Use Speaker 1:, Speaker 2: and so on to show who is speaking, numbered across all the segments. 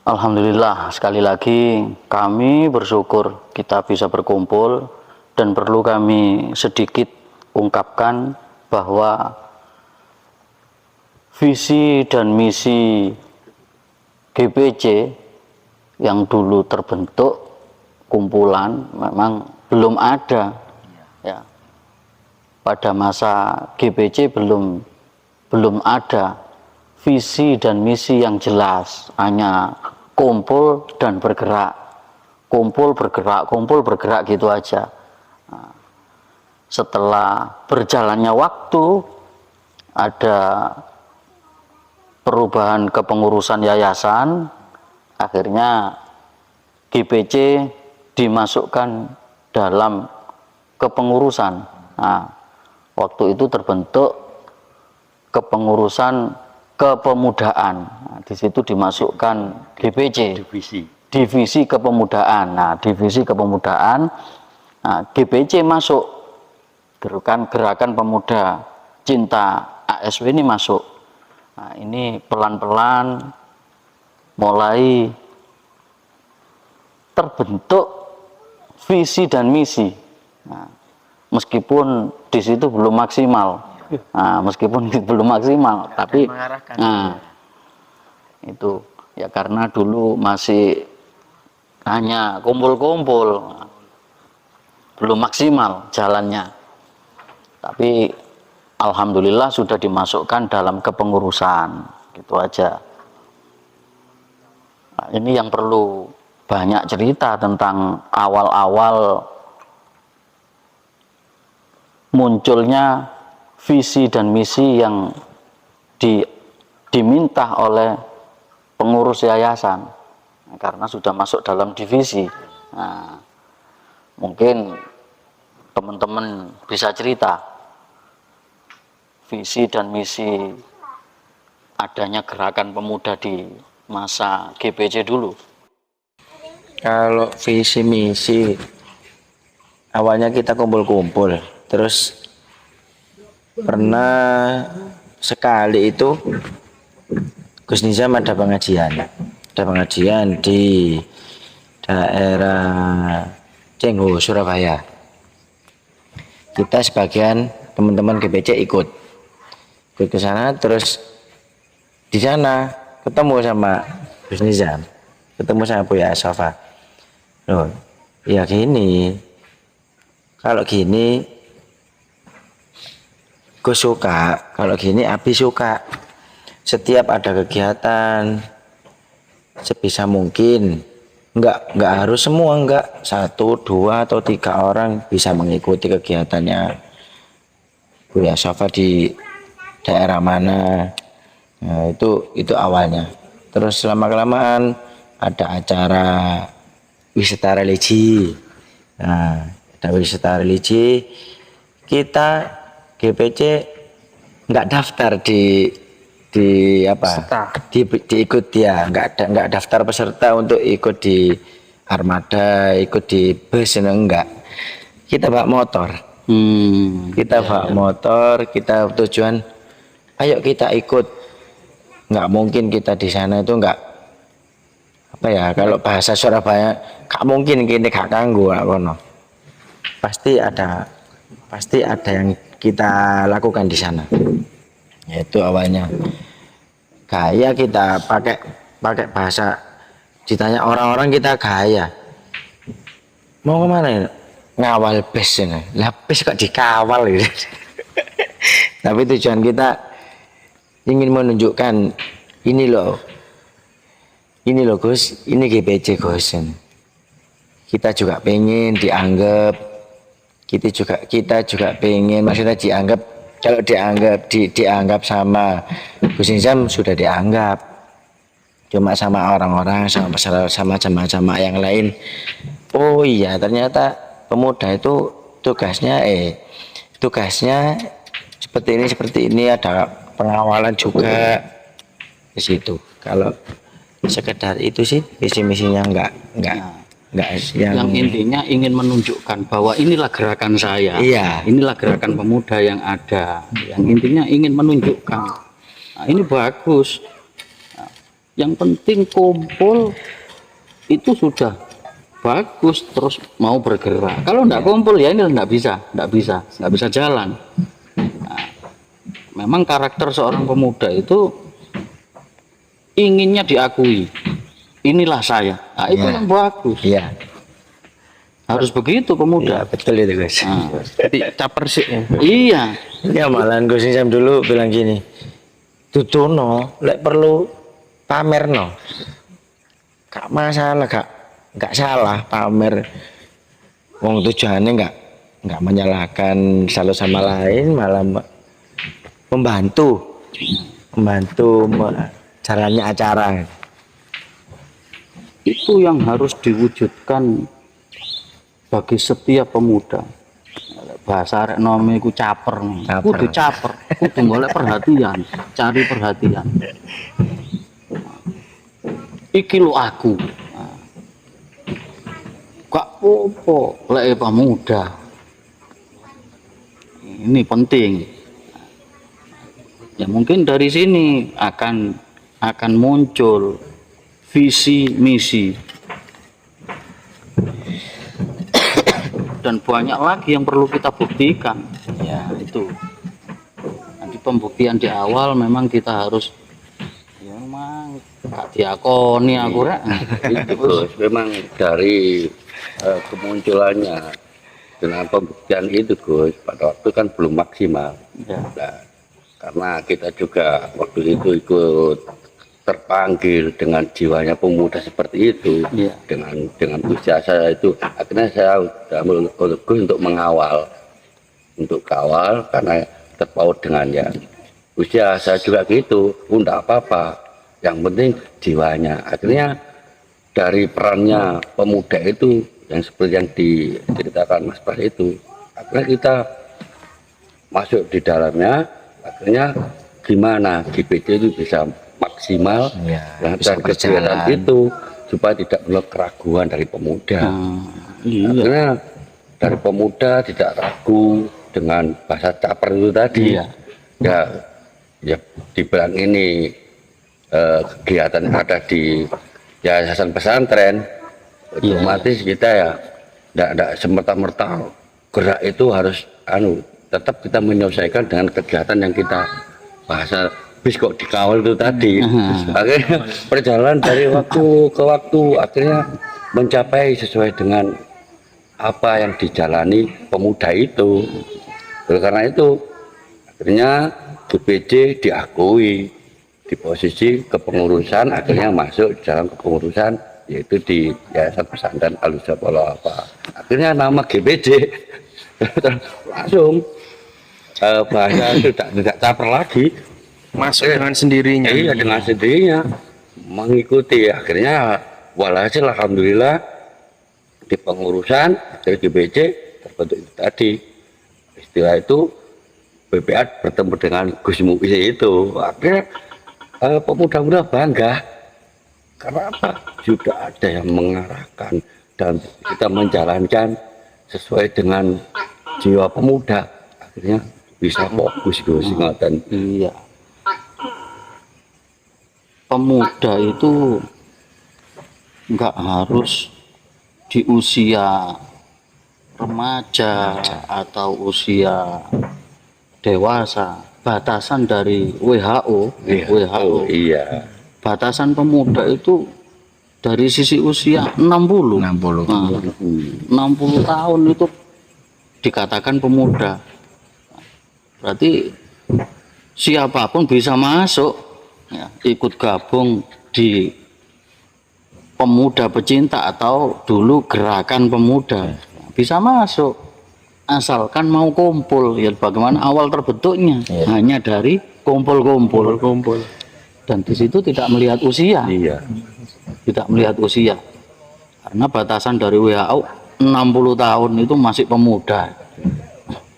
Speaker 1: Alhamdulillah, sekali lagi kami bersyukur kita bisa berkumpul, dan perlu kami sedikit ungkapkan bahwa visi dan misi GPC yang dulu terbentuk kumpulan memang belum ada ya. Pada masa GPC belum ada visi dan misi yang jelas, hanya kumpul dan bergerak, kumpul bergerak gitu aja. Nah, setelah berjalannya waktu, ada perubahan kepengurusan yayasan, akhirnya GPC dimasukkan dalam kepengurusan. Nah, waktu itu terbentuk kepengurusan kepemudaan. Nah, di situ dimasukkan GPC, divisi kepemudaan. Nah, divisi kepemudaan, nah, GPC masuk, gerakan pemuda cinta ASW ini masuk. Nah, ini pelan-pelan mulai terbentuk visi dan misi. Nah, meskipun di situ belum maksimal. Nah, meskipun belum maksimal, tapi nah, itu ya karena dulu masih hanya kumpul-kumpul, belum maksimal jalannya. Tapi alhamdulillah sudah dimasukkan dalam kepengurusan, gitu aja. Nah, ini yang perlu banyak cerita tentang awal-awal munculnya visi dan misi yang diminta oleh pengurus yayasan, karena sudah masuk dalam divisi. Nah, mungkin teman-teman bisa cerita visi dan misi adanya gerakan pemuda di masa GPC dulu.
Speaker 2: Kalau visi misi awalnya kita kumpul-kumpul, terus pernah sekali itu Gus Nizam ada pengajian di daerah Cengho, Surabaya. Kita sebagian teman-teman GPC ikut ke sana, terus di sana ketemu sama Gus Nizam, ketemu sama Buya Sofa. Loh, ya gini, kalau gini Gus suka, kalau gini Abi suka. Setiap ada kegiatan sebisa mungkin, enggak harus semua, enggak 1, 2 atau 3 orang bisa mengikuti kegiatannya Buya Sofa di daerah mana. Nah, itu awalnya. Terus lama-kelamaan ada acara wisata religi. Nah, ada wisata religi, kita GPC nggak daftar di diikut ya, nggak daftar peserta untuk ikut di armada, ikut di bus, enggak. Kita bawa motor, motor, kita tujuan, ayo kita ikut. Nggak mungkin kita di sana itu nggak apa ya, kalau bahasa Surabaya nggak mungkin kita gak kanggo, pasti ada yang kita lakukan di sana. Yaitu awalnya gaya kita pakai bahasa, ditanya orang-orang kita gaya mau kemana ya? Ngawal bus ini, lah bus kok dikawal gitu. Tapi tujuan kita ingin menunjukkan ini loh Gus, ini GPC Gus. Kita juga pengen dianggap, kita juga pengen, maksudnya dianggap, kalau dianggap sama Gus Nizam sudah dianggap, cuma sama orang-orang, sama jamaah-jamaah yang lain, oh iya ternyata pemuda itu tugasnya seperti ini, ada pengawalan juga di situ. Kalau sekedar itu sih visi misinya enggak
Speaker 1: yang intinya ingin menunjukkan bahwa inilah gerakan saya, inilah gerakan pemuda yang ada, yang intinya ingin menunjukkan, nah, ini bagus. Nah, Yang penting kumpul itu sudah bagus, terus mau bergerak. Kalau nggak kumpul ya ini nggak bisa jalan. Nah, memang karakter seorang pemuda itu inginnya diakui. Inilah saya. Nah, itu yang bagus.
Speaker 2: Iya.
Speaker 1: Harus begitu pemuda.
Speaker 2: Iya, betul itu Gus.
Speaker 1: Nah,
Speaker 3: Jadi caper sih.
Speaker 1: iya.
Speaker 2: Ya malahan Gus Insam dulu bilang gini, tutuno, lek perlu pamer no. Gak masalah, gak salah pamer. Wong tujuannya nggak menyalahkan satu sama lain, malah membantu jalannya acara.
Speaker 1: Itu yang harus diwujudkan bagi setiap pemuda. Bahasa arek nome iku caper. Kudu caper, kudu golek perhatian, cari perhatian. Iki lo aku. Gak popo lek pemuda. Ini penting. Ya mungkin dari sini akan muncul visi misi dan banyak lagi yang perlu kita buktikan. Ya itu nanti pembuktian di awal memang kita harus ya memang gak diakoni aku rek.
Speaker 4: Itu Gus, memang dari kemunculannya dengan pembuktian itu Gus, pada waktu kan belum maksimal.
Speaker 1: Ya.
Speaker 4: Nah, karena kita juga waktu itu ikut terpanggil dengan jiwanya pemuda seperti itu,
Speaker 1: Ya.
Speaker 4: dengan usia saya itu, akhirnya saya ambil Gus untuk mengawal, untuk kawal karena terpaut dengan ya usia saya juga gitu, enggak apa-apa, yang penting jiwanya. Akhirnya dari perannya pemuda itu yang seperti yang diceritakan Mas Pras itu, akhirnya kita masuk di dalamnya. Akhirnya gimana GPC itu bisa maksimal
Speaker 2: Ya,
Speaker 4: dan kegiatan itu supaya tidak melihat keraguan dari pemuda.
Speaker 1: Iya.
Speaker 4: Akhirnya dari pemuda tidak ragu dengan bahasa caper itu tadi.
Speaker 1: Iya.
Speaker 4: Ya dibilang ini kegiatan yang ada di yayasan pesantren,
Speaker 1: Iya.
Speaker 4: otomatis kita ya tidak semerta-merta gerak itu harus tetap kita menyelesaikan dengan kegiatan yang kita bahasa bis kok dikawal itu tadi. Akhirnya perjalanan dari waktu ke waktu akhirnya mencapai sesuai dengan apa yang dijalani pemuda itu. Oleh karena itu akhirnya GPJ diakui di posisi kepengurusan, akhirnya masuk dalam kepengurusan yaitu di Yayasan Pesantren Al-Huda Polo apa. Akhirnya nama GPJ langsung bahasa sudah tidak caper lagi,
Speaker 3: Masuk dengan sendirinya.
Speaker 4: iya dengan sendirinya mengikuti. Akhirnya walhasil alhamdulillah di pengurusan dari GBC terbentuk itu tadi. Istilah itu BPA bertemu dengan Gus Muiz itu. Akhirnya pemuda-pemuda bangga karena apa? Sudah ada yang mengarahkan dan kita menjalankan sesuai dengan jiwa pemuda. Akhirnya bisa fokus Gus ingatan.
Speaker 1: Iya. Pemuda itu nggak harus di usia remaja atau usia dewasa. Batasan dari WHO,
Speaker 4: Iya.
Speaker 1: batasan pemuda itu dari sisi usia 60.
Speaker 2: 60.
Speaker 1: Nah, 60 tahun itu dikatakan pemuda. Berarti siapapun bisa masuk, ya, ikut gabung di pemuda pecinta atau dulu gerakan pemuda, bisa masuk asalkan mau kumpul. Ya bagaimana awal terbentuknya hanya dari kumpul-kumpul, dan di situ tidak melihat usia,
Speaker 4: Iya.
Speaker 1: tidak melihat usia, karena batasan dari WHO 60 tahun itu masih pemuda.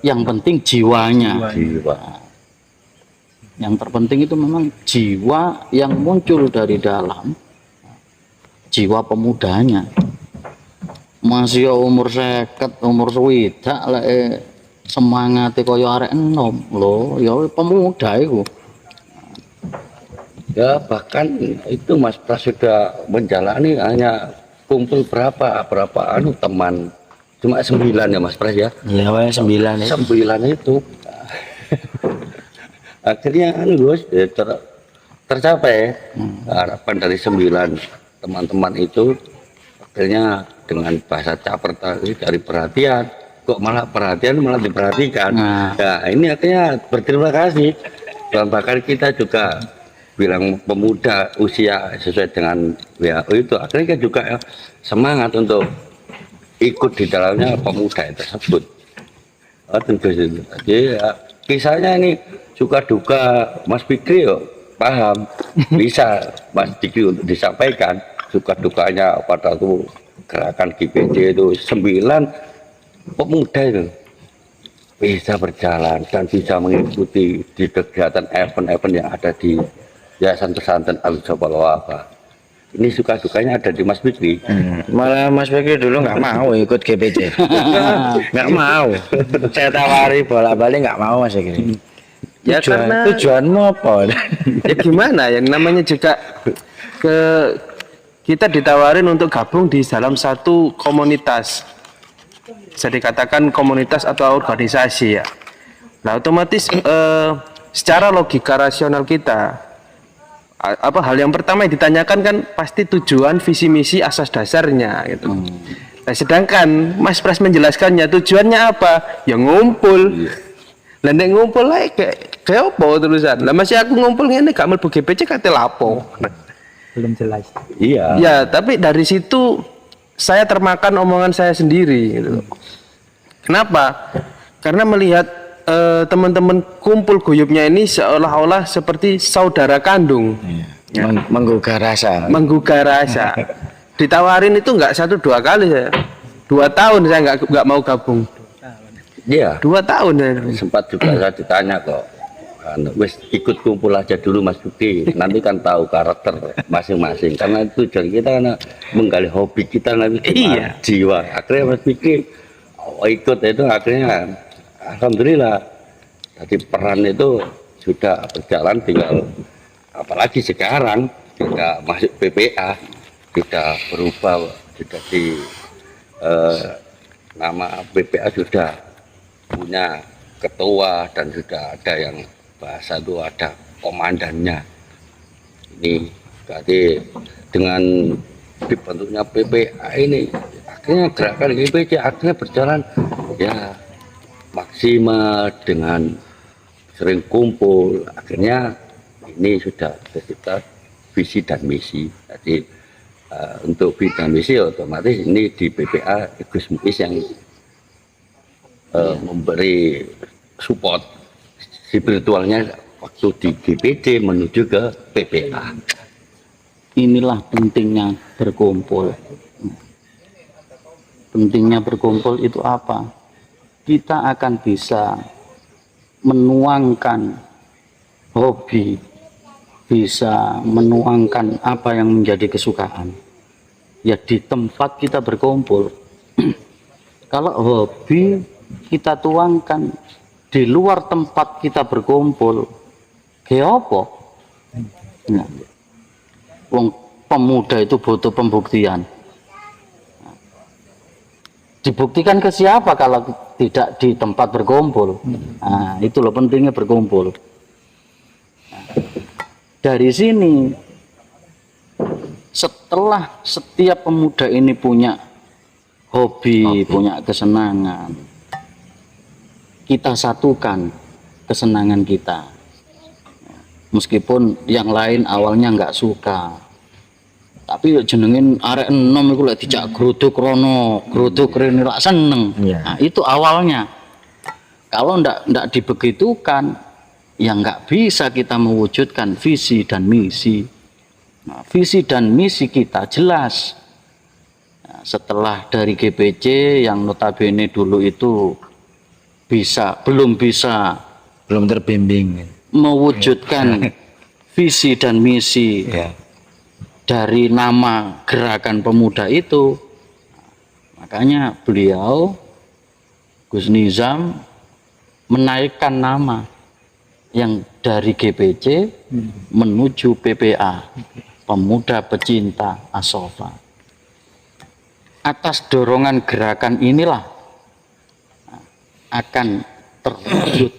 Speaker 1: Yang penting jiwanya.
Speaker 4: Jiwa.
Speaker 1: Yang terpenting itu memang jiwa yang muncul dari dalam, jiwa pemudanya. Masih umur 50, umur 60 lek semangate kaya arek enom lho, ya pemuda iku.
Speaker 4: Ya bahkan itu Mas Pras sudah menjalani hanya kumpul berapa teman, cuma 9 ya Mas Pras ya.
Speaker 2: Ya, awalnya 9 ya.
Speaker 4: 9 itu akhirnya tercapai harapan dari 9 teman-teman itu. Akhirnya dengan bahasa caper tadi, dari perhatian kok malah perhatian malah diperhatikan. Nah ini akhirnya berterima kasih, dan bahkan kita juga bilang pemuda usia sesuai dengan WHO itu akhirnya juga semangat untuk ikut di dalamnya pemuda tersebut. Tentu saja. Jadi kisahnya ini suka duka Mas Fikri paham, bisa Mas Diki untuk disampaikan suka dukanya pada tuh gerakan GPJ itu 9 pemuda itu bisa berjalan dan bisa mengikuti di kegiatan event-event yang ada di Yayasan Pesantren Al-Jabal Wafa. Ini suka dukanya ada di Mas Fikri.
Speaker 2: Malah Mas Fikri dulu nggak mau ikut GPJ. Nggak mau. Saya tawari bolak-balik nggak mau Mas Fikri.
Speaker 3: Ya karena
Speaker 2: Tujuanmu apa?
Speaker 3: ya gimana, yang namanya juga kita ditawarin untuk gabung di dalam satu komunitas, bisa dikatakan komunitas atau organisasi ya. Nah otomatis secara logika rasional kita, hal yang pertama yang ditanyakan kan pasti tujuan, visi misi, asas dasarnya gitu. Nah, sedangkan Mas Pras menjelaskannya tujuannya apa? Ya ngumpul. Lah nek ngumpul lah kayak apa terusan? Lah masih aku ngumpul ngene gak mlebu GPC kate lapo.
Speaker 5: Belum jelas.
Speaker 4: Iya.
Speaker 3: Ya, tapi dari situ saya termakan omongan saya sendiri gitu. Kenapa? Karena melihat teman-teman kumpul guyupnya ini seolah-olah seperti saudara kandung.
Speaker 2: Menggugah rasa.
Speaker 3: Menggugah rasa. Ditawarin itu nggak 1-2 kali saya. 2 tahun saya nggak mau gabung.
Speaker 4: Iya.
Speaker 3: 2 tahun saya.
Speaker 4: Sempat juga saya ditanya kok, wes ikut kumpul aja dulu Mas Fikri, nanti kan tahu karakter masing-masing. Karena tujuan kita kan menggali hobi kita nanti
Speaker 3: Iya.
Speaker 4: jiwa. Akhirnya Mas Fikri ikut itu, akhirnya alhamdulillah. Jadi peran itu sudah berjalan, tinggal apalagi sekarang tidak masuk PPA, tidak berubah, sudah di nama PPA sudah punya ketua dan sudah ada yang bahasa itu ada komandannya. Ini berarti dengan dibentuknya PPA ini akhirnya gerakan GPJ akhirnya berjalan ya maksimal dengan sering kumpul. Akhirnya ini sudah tercipta visi dan misi. Jadi untuk visi dan misi otomatis ini di PPA Gus Muiz yang memberi support spiritualnya waktu di GPD menuju ke PPA.
Speaker 1: Inilah pentingnya berkumpul. Pentingnya berkumpul itu apa? Kita akan bisa menuangkan hobi, bisa menuangkan apa yang menjadi kesukaan. Ya di tempat kita berkumpul. Kalau hobi kita tuangkan di luar tempat kita berkumpul, kayak apa? Nah, wong pemuda itu butuh pembuktian. Dibuktikan ke siapa kalau tidak di tempat berkumpul? Nah, itu loh pentingnya berkumpul. Nah, dari sini, setelah setiap pemuda ini punya hobi, punya kesenangan, kita satukan kesenangan kita. Meskipun yang lain awalnya nggak suka, tapi jenengin arek enom iku lek dijak gruduk rono, gruduk rene lak seneng. Nah, itu awalnya. Kalau ndak dibegitukan, ya nggak bisa kita mewujudkan visi dan misi. Nah, visi dan misi kita jelas. Nah, setelah dari GPC yang notabene dulu itu belum bisa
Speaker 2: terbimbing
Speaker 1: mewujudkan visi dan misi dari nama gerakan pemuda itu, makanya beliau Gus Nizam menaikkan nama yang dari GPC menuju PPA, Pemuda Pecinta Asofa. Atas dorongan gerakan inilah akan terwujud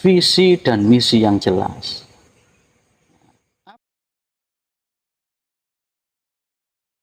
Speaker 1: visi dan misi yang jelas.